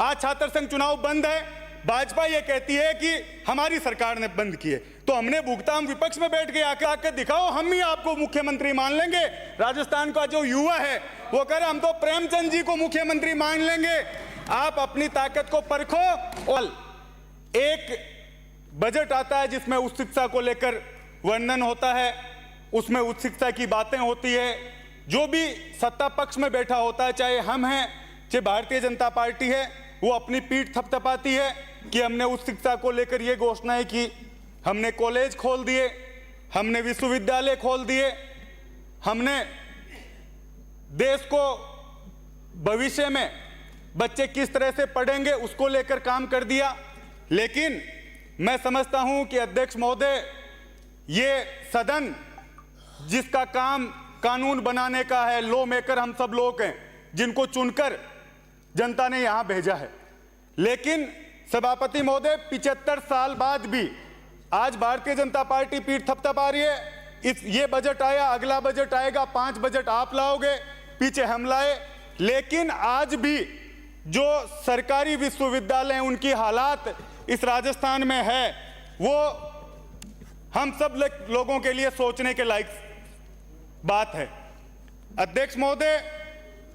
आज छात्र संघ चुनाव बंद है, भाजपा ये कहती है कि हमारी सरकार ने बंद किए, तो हमने भुगता, हम विपक्ष में बैठ के आके दिखाओ, हम ही आपको मुख्यमंत्री मान लेंगे। राजस्थान का जो युवा है वो कह रहा हम तो प्रेमचंद जी को मुख्यमंत्री मान लेंगे। आप अपनी ताकत को परखो। और एक बजट आता है जिसमें उच्च शिक्षा को लेकर वर्णन होता है, उसमें उच्च शिक्षा की बातें होती है। जो भी सत्ता पक्ष में बैठा होता है, चाहे हम हैं चाहे भारतीय जनता पार्टी है, वो अपनी पीठ थपथपाती है कि हमने उच्च शिक्षा को लेकर ये घोषणाएं की, हमने कॉलेज खोल दिए, हमने विश्वविद्यालय खोल दिए, हमने देश को भविष्य में बच्चे किस तरह से पढ़ेंगे उसको लेकर काम कर दिया। लेकिन मैं समझता हूं कि अध्यक्ष महोदय, ये सदन जिसका काम कानून बनाने का है, लॉ मेकर हम सब लोग हैं जिनको चुनकर जनता ने यहां भेजा है, लेकिन सभापति महोदय 75 साल बाद भी आज भारतीय जनता पार्टी पीठ थपथपा रही है। ये बजट आया, अगला बजट आएगा, 5 बजट आप लाओगे, पीछे हम लाए, लेकिन आज भी जो सरकारी विश्वविद्यालय हैं उनकी हालात इस राजस्थान में है, वो हम सब लोगों के लिए सोचने के लायक बात है। अध्यक्ष महोदय,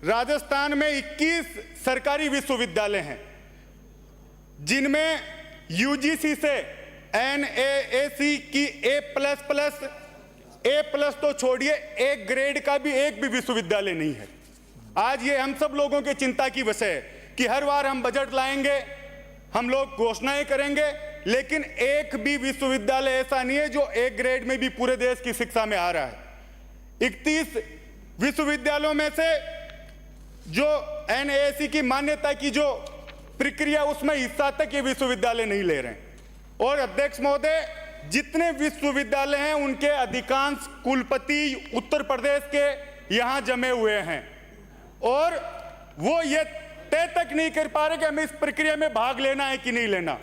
राजस्थान में 21 सरकारी विश्वविद्यालय हैं जिनमें यूजीसी से एनएएसी की ए+ तो छोड़िए, एक ग्रेड का भी एक भी विश्वविद्यालय नहीं है। आज ये हम सब लोगों के चिंता की विषय है कि हर बार हम बजट लाएंगे, हम लोग घोषणाएं करेंगे, लेकिन एक भी विश्वविद्यालय ऐसा नहीं है जो एक ग्रेड में भी पूरे देश की शिक्षा में आ रहा है। 31 विश्वविद्यालयों में से जो एनएएसी की मान्यता की जो प्रक्रिया, उसमें हिस्सा तक ये विश्वविद्यालय नहीं ले रहे हैं। और अध्यक्ष महोदय, जितने विश्वविद्यालय हैं उनके अधिकांश कुलपति उत्तर प्रदेश के यहां जमे हुए हैं और वो ये तय तक नहीं कर पा रहे कि हमें इस प्रक्रिया में भाग लेना है कि नहीं लेना।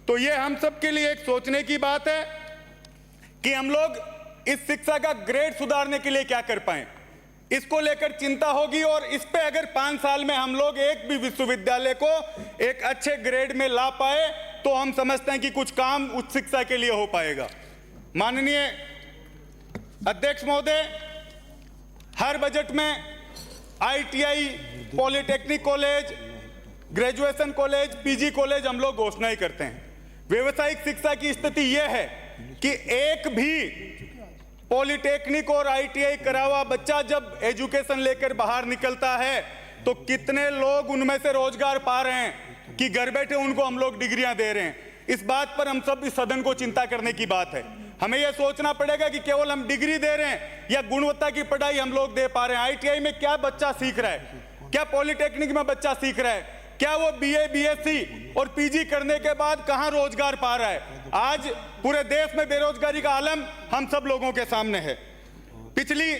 तो ये हम सब के लिए एक सोचने की बात है कि हम लोग इस शिक्षा का ग्रेड सुधारने के लिए क्या कर पाए, इसको लेकर चिंता होगी। और इस पे अगर 5 साल में हम लोग एक भी विश्वविद्यालय को एक अच्छे ग्रेड में ला पाए तो हम समझते हैं कि कुछ काम उच्च शिक्षा के लिए हो पाएगा। माननीय अध्यक्ष महोदय, हर बजट में ITI, polytechnic college, graduation college, PG college हम लोग घोषणाएं करते हैं। व्यावसायिक शिक्षा की स्थिति यह है कि एक भी पॉलिटेक्निक और आईटीआई करा हुआ बच्चा जब एजुकेशन लेकर बाहर निकलता है तो कितने लोग उनमें से रोजगार पा रहे हैं कि घर बैठे उनको हम लोग डिग्रियां दे रहे हैं। इस बात पर हम सब इस सदन को चिंता करने की बात है। हमें यह सोचना पड़ेगा कि केवल हम डिग्री दे रहे हैं या गुणवत्ता की पढ़ाई हम लोग दे पा रहे हैं। आईटीआई में क्या बच्चा सीख रहा है, क्या पॉलिटेक्निक में बच्चा सीख रहा है, क्या वो बीए, बीएससी और पीजी करने के बाद कहां रोजगार पा रहा है। आज पूरे देश में बेरोजगारी का आलम हम सब लोगों के सामने है। पिछली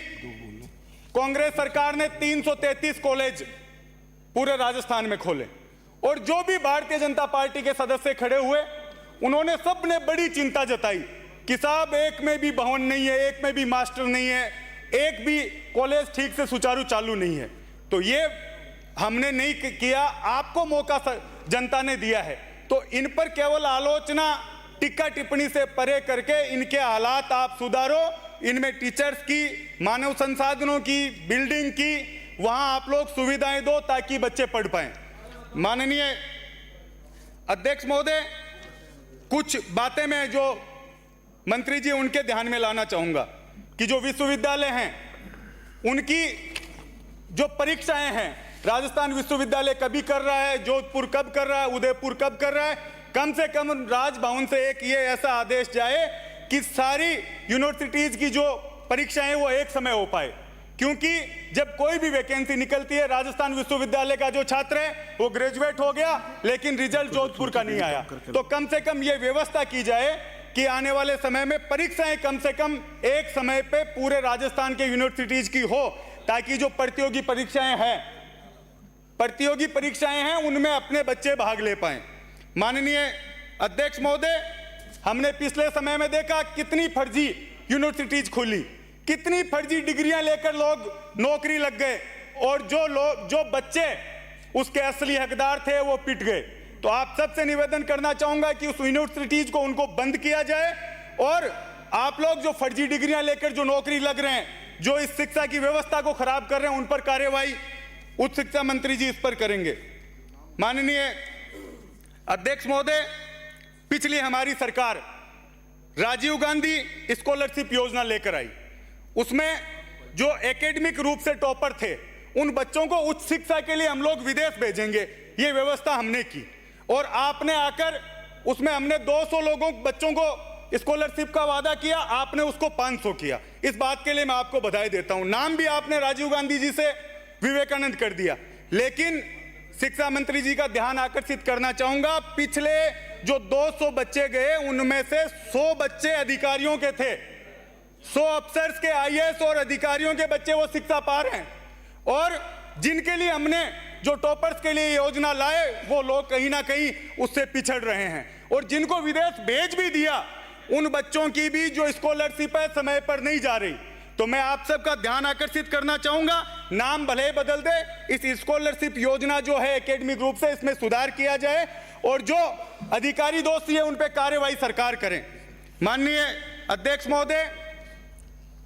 कांग्रेस सरकार ने 333 कॉलेज पूरे राजस्थान में खोले और जो भी भारतीय जनता पार्टी के सदस्य खड़े हुए उन्होंने सबने बड़ी चिंता जताई कि साहब एक में भी भवन नहीं है, एक में भी मास्टर नहीं है, एक भी कॉलेज ठीक से सुचारू चालू नहीं है। तो ये हमने नहीं किया, आपको मौका जनता ने दिया है, तो इन पर केवल आलोचना, टिक्का टिप्पणी से परे करके इनके हालात आप सुधारो। इनमें टीचर्स की, मानव संसाधनों की, बिल्डिंग की, वहां आप लोग सुविधाएं दो ताकि बच्चे पढ़ पाएं। माननीय अध्यक्ष महोदय, कुछ बातें मैं जो मंत्री जी उनके ध्यान में लाना चाहूंगा कि जो विश्वविद्यालय हैं उनकी जो परीक्षाएं हैं, राजस्थान विश्वविद्यालय कभी कर रहा है, जोधपुर कब कर रहा है, उदयपुर कब कर रहा है, कम से कम राजभवन से एक ये ऐसा आदेश जाए कि सारी यूनिवर्सिटीज की जो परीक्षाएं वो एक समय हो पाए। क्योंकि जब कोई भी वैकेंसी निकलती है, राजस्थान विश्वविद्यालय का जो छात्र है वो ग्रेजुएट हो गया लेकिन रिजल्ट जोधपुर का नहीं आया, तो कम से कम ये व्यवस्था की जाए कि आने वाले समय में परीक्षाएं कम से कम एक समय पे पूरे राजस्थान के यूनिवर्सिटीज की हो, ताकि जो प्रतियोगी परीक्षाएं हैं उनमें अपने बच्चे भाग ले पाएं। माननीय अध्यक्ष महोदय, हमने पिछले समय में देखा कितनी फर्जी यूनिवर्सिटीज खुली, कितनी फर्जी डिग्रियां लेकर लोग नौकरी लग गए और जो बच्चे उसके असली हकदार थे वो पिट गए। तो आप सबसे निवेदन करना चाहूंगा कि उस यूनिवर्सिटीज को उनको बंद किया जाए, और आप लोग जो फर्जी डिग्रियां लेकर जो नौकरी लग रहे हैं, जो इस शिक्षा की व्यवस्था को खराब कर रहे हैं, उन पर कार्यवाही उच्च शिक्षा मंत्री जी इस पर करेंगे। माननीय अध्यक्ष महोदय, पिछली हमारी सरकार राजीव गांधी स्कॉलरशिप योजना लेकर आई। उसमें जो एकेडमिक रूप से टॉपर थे उन बच्चों को उच्च शिक्षा के लिए हम लोग विदेश भेजेंगे, ये व्यवस्था हमने की। और आपने आकर उसमें हमने 200 बच्चों को स्कॉलरशिप का वादा किया, आपने उसको 500 किया। इस बात के लिए मैं आपको बधाई देता हूं। नाम भी आपने राजीव गांधी जी से विवेकानंद कर दिया। लेकिन शिक्षा मंत्री जी का ध्यान आकर्षित करना चाहूंगा, पिछले जो 200 बच्चे गए उनमें से 100 बच्चे अधिकारियों के थे। 100 अफसर्स के, आईएएस और अधिकारियों के बच्चे वो शिक्षा पा रहे हैं। और जिनके लिए हमने जो टॉपर्स के लिए योजना लाए वो लोग कहीं ना कहीं उससे पिछड़ रहे हैं। और जिनको विदेश भेज भी दिया उन बच्चों की भी जो स्कॉलरशिप है समय पर नहीं जा रही। तो मैं आप सबका ध्यान आकर्षित करना चाहूंगा, नाम भले ही बदल दे, इस स्कॉलरशिप योजना जो है एकेडमिक रूप से इसमें सुधार किया जाए और जो अधिकारी दोषी है उन पर कार्यवाही सरकार करें। माननीय अध्यक्ष महोदय,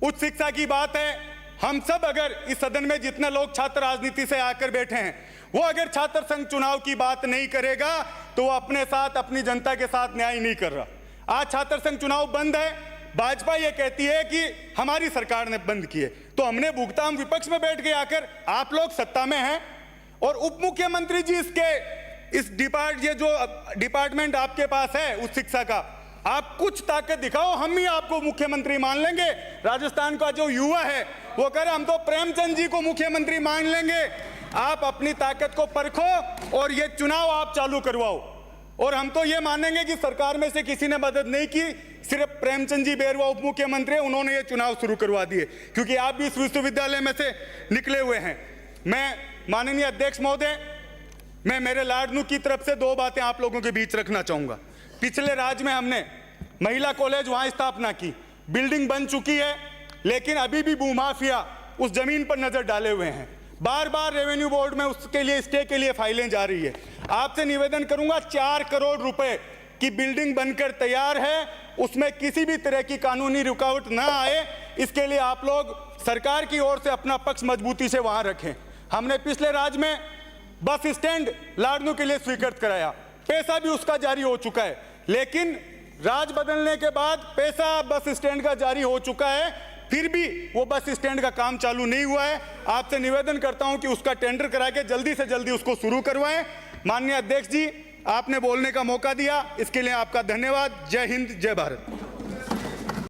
उच्च शिक्षा की बात है, हम सब अगर इस सदन में जितने लोग छात्र राजनीति से आकर बैठे हैं, वो अगर छात्र संघ चुनाव की बात नहीं करेगा तो वो अपने साथ, अपनी जनता के साथ न्याय नहीं कर रहा। आज छात्र संघ चुनाव बंद है, भाजपा ये कहती है कि हमारी सरकार ने बंद किए, तो हमने भुगता, हम विपक्ष में बैठ के आकर, आप लोग सत्ता में हैं और उप मुख्यमंत्री जी इस डिपार्टमेंट आपके पास है उच्च शिक्षा का, आप कुछ ताकत दिखाओ, हम ही आपको मुख्यमंत्री मान लेंगे। राजस्थान का जो युवा है वो कह रहे हम तो प्रेमचंद जी को मुख्यमंत्री मान लेंगे। आप अपनी ताकत को परखो और ये चुनाव आप चालू करवाओ, और हम तो ये मानेंगे कि सरकार में से किसी ने मदद नहीं की, सिर्फ प्रेमचंद जी बेरवा उप मुख्यमंत्री, उन्होंने ये चुनाव शुरू करवा दिए, क्योंकि आप भी इस विश्वविद्यालय में से निकले हुए हैं। मैं माननीय अध्यक्ष महोदय, मैं मेरे लाडनू की तरफ से 2 बातें आप लोगों के बीच रखना चाहूंगा। पिछले राज्य में हमने महिला कॉलेज वहां स्थापना की, बिल्डिंग बन चुकी है, लेकिन अभी भी भूमाफिया उस जमीन पर नजर डाले हुए हैं। बार बार रेवेन्यू बोर्ड में उसके लिए, स्टे के लिए फाइलें जा रही है। आपसे निवेदन करूंगा, 4 करोड़ रुपए की बिल्डिंग बनकर तैयार है, उसमें किसी भी तरह की कानूनी रुकावट ना आए, इसके लिए आप लोग सरकार की ओर से अपना पक्ष मजबूती से वहां रखें। हमने पिछले राज्य में बस स्टैंड लाडनू के लिए स्वीकृत कराया, पैसा भी उसका जारी हो चुका है, लेकिन राज बदलने के बाद पैसा बस स्टैंड का जारी हो चुका है, फिर भी वो बस स्टैंड का काम चालू नहीं हुआ है। आपसे निवेदन करता हूं कि उसका टेंडर करा के जल्दी से जल्दी उसको शुरू करवाएं। माननीय अध्यक्ष जी, आपने बोलने का मौका दिया, इसके लिए आपका धन्यवाद। जय हिंद, जय भारत।